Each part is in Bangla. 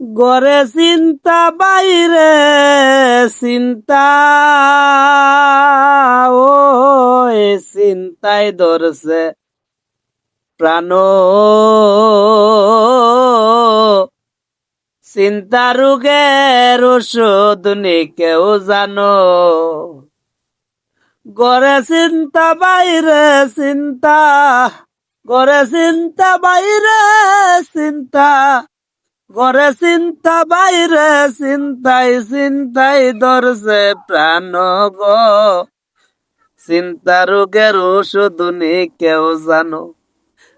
গরে চিন্তা বাইরে চিন্তা, ও চিন্তায় ধরছে প্রাণ, চিন্তা রোগের ওষুধ নেই কেউ জানো। গরে চিন্তা বাইরে চিন্তা, গরে চিন্তা বাইরে চিন্তা, গরে চিন্তা বাইরে চিন্তাই চিন্তাই ধরছে প্রাণ গো। চিন্তা রোগের ওষুধ নেই কেউ জানো,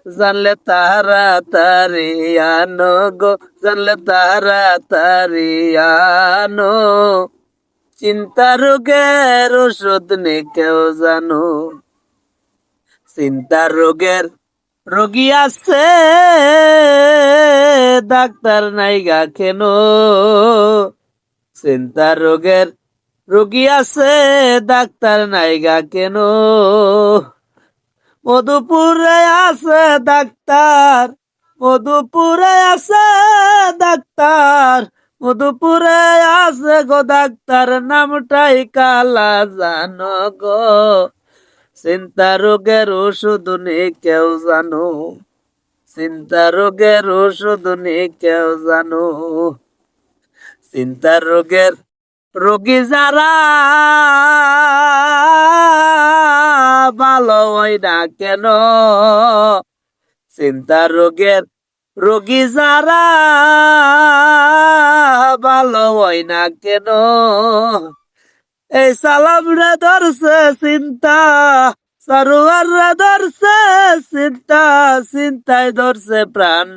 জানলে তাড়াতাড়ি আনো গো, জানলে তাড়াতাড়ি আনো। চিন্তা রোগের ওষুধ নেই কেউ জানো। চিন্তা রোগের রোগী আছে ডাক্তার নাই গা কেন। চিন্তা রোগের রোগী আছে ডাক্তার নাই গা কেন। মধুপুরে আছে ডাক্তার, মধুপুরে আছে ডাক্তার, মধুপুরে আছে গো ডাক্তার, নামটাই কালা জানো গো। চিন্তা রোগের ওষুধ নেই কেউ জানো, চিন্তা রোগের ওষুধ নেই কেউ জানো। চিন্তা রোগের রোগী যারা ভালো হয় না কেন। চিন্তা রোগের রোগী যারা ভালো হয় না কেন। এই সালাম রে ধরছে চিন্তা, সারোয়ার রে ধরছে চিন্তা, চিন্তায় ধরছে প্রাণ।